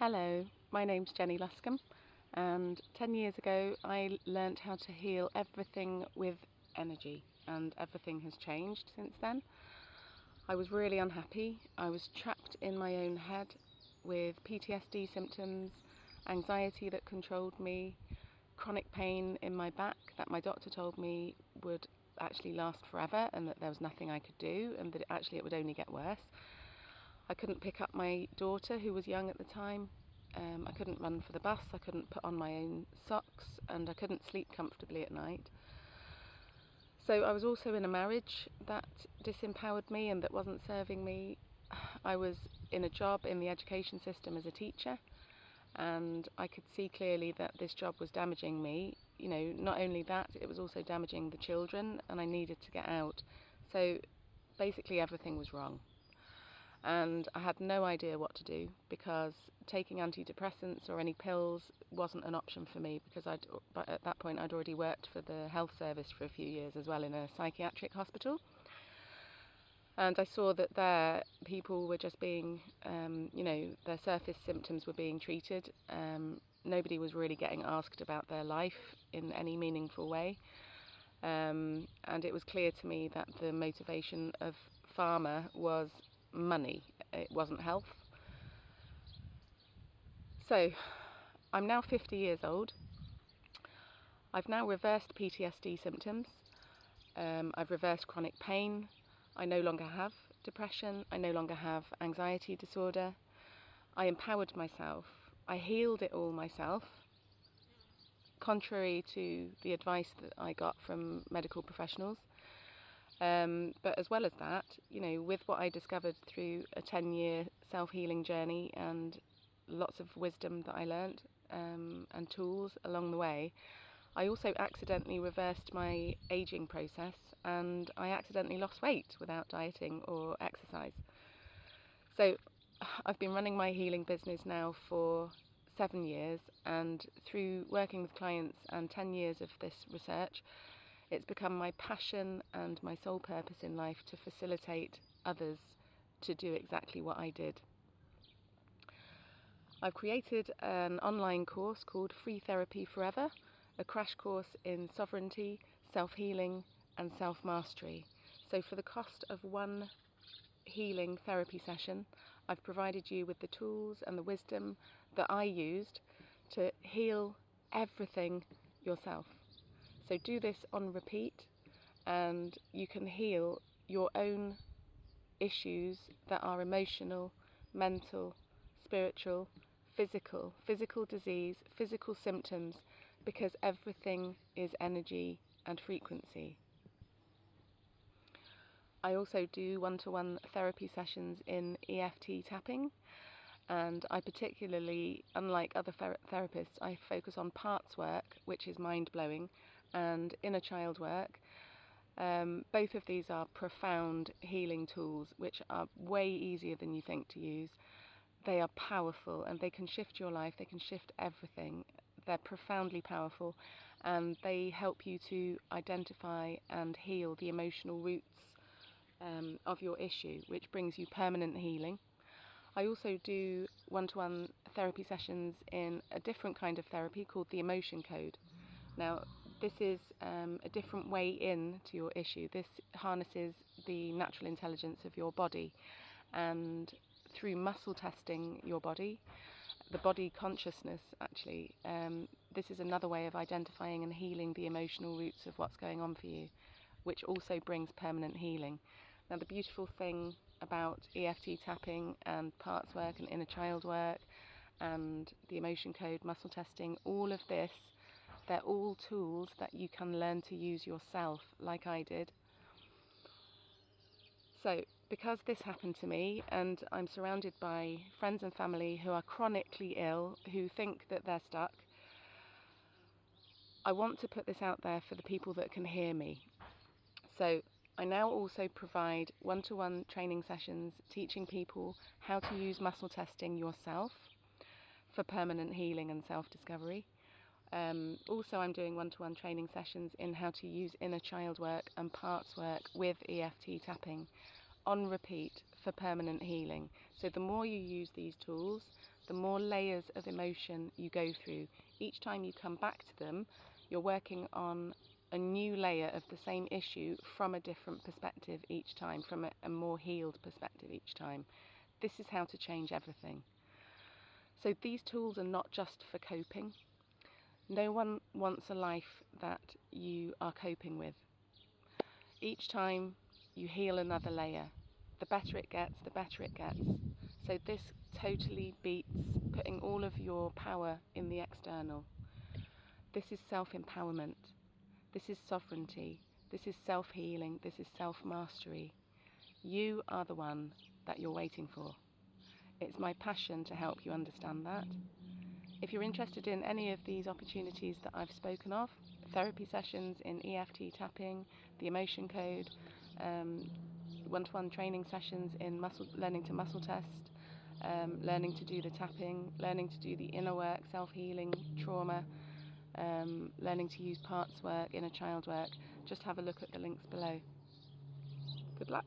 Hello, my name's Jenny Luscombe, and 10 years ago I learnt how to heal everything with energy, and everything has changed since then. I was really unhappy. I was trapped in my own head with PTSD symptoms, anxiety that controlled me, chronic pain in my back that my doctor told me would actually last forever and that there was nothing I could do, and that actually it would only get worse. I couldn't pick up my daughter, who was young at the time. I couldn't run for the bus, I couldn't put on my own socks, and I couldn't sleep comfortably at night. So I was also in a marriage that disempowered me and that wasn't serving me. I was in a job in the education system as a teacher, and I could see clearly that this job was damaging me. You know, not only that, it was also damaging the children, and I needed to get out. So basically everything was wrong. And I had no idea what to do, because taking antidepressants or any pills wasn't an option for me, because at that point I'd already worked for the health service for a few years as well in a psychiatric hospital. And I saw that there people were just being, their surface symptoms were being treated. Nobody was really getting asked about their life in any meaningful way. And it was clear to me that the motivation of pharma was money, it wasn't health. So I'm now 50 years old. I've now reversed PTSD symptoms. I've reversed chronic pain. I no longer have depression. I no longer have anxiety disorder. I empowered myself. I healed it all myself, contrary to the advice that I got from medical professionals. But as well as that, with what I discovered through a 10-year self-healing journey and lots of wisdom that I learned and tools along the way, I also accidentally reversed my aging process, and I accidentally lost weight without dieting or exercise. So I've been running my healing business now for 7 years, and through working with clients and 10 years of this research, it's become my passion and my sole purpose in life to facilitate others to do exactly what I did. I've created an online course called Free Therapy Forever, a crash course in sovereignty, self-healing and self-mastery. So for the cost of one healing therapy session, I've provided you with the tools and the wisdom that I used to heal everything yourself. So do this on repeat, and you can heal your own issues that are emotional, mental, spiritual, physical disease, physical symptoms, because everything is energy and frequency. I also do one-to-one therapy sessions in EFT tapping, and I particularly, unlike other therapists, I focus on parts work, which is mind-blowing, and inner child work. Both of these are profound healing tools which are way easier than you think to use. They are powerful and they can shift your life, they can shift everything. They're profoundly powerful, and they help you to identify and heal the emotional roots of your issue, which brings you permanent healing. I also do one-to-one therapy sessions in a different kind of therapy called the Emotioncode. Now, this is a different way in to your issue. This harnesses the natural intelligence of your body, and through muscle testing your body, the body consciousness actually, this is another way of identifying and healing the emotional roots of what's going on for you, which also brings permanent healing. Now, the beautiful thing about EFT tapping and parts work and inner child work and the emotion code, muscle testing, all of this, they're all tools that you can learn to use yourself, like I did. So, because this happened to me, and I'm surrounded by friends and family who are chronically ill, who think that they're stuck, I want to put this out there for the people that can hear me. So, I now also provide one-to-one training sessions teaching people how to use muscle testing yourself for permanent healing and self-discovery. Also, I'm doing one-to-one training sessions in how to use inner child work and parts work with EFT tapping on repeat for permanent healing. So the more you use these tools, the more layers of emotion you go through. Each time you come back to them, you're working on a new layer of the same issue from a different perspective each time, from a more healed perspective each time. This is how to change everything. So these tools are not just for coping. No one wants a life that you are coping with. Each time you heal another layer, the better it gets, the better it gets. So this totally beats putting all of your power in the external. This is self-empowerment. This is sovereignty. This is self-healing. This is self-mastery. You are the one that you're waiting for. It's my passion to help you understand that. If you're interested in any of these opportunities that I've spoken of, therapy sessions in EFT tapping, the emotion code, one-to-one training sessions in learning to muscle test, learning to do the tapping, learning to do the inner work, self-healing, trauma, learning to use parts work, inner child work, just have a look at the links below. Good luck.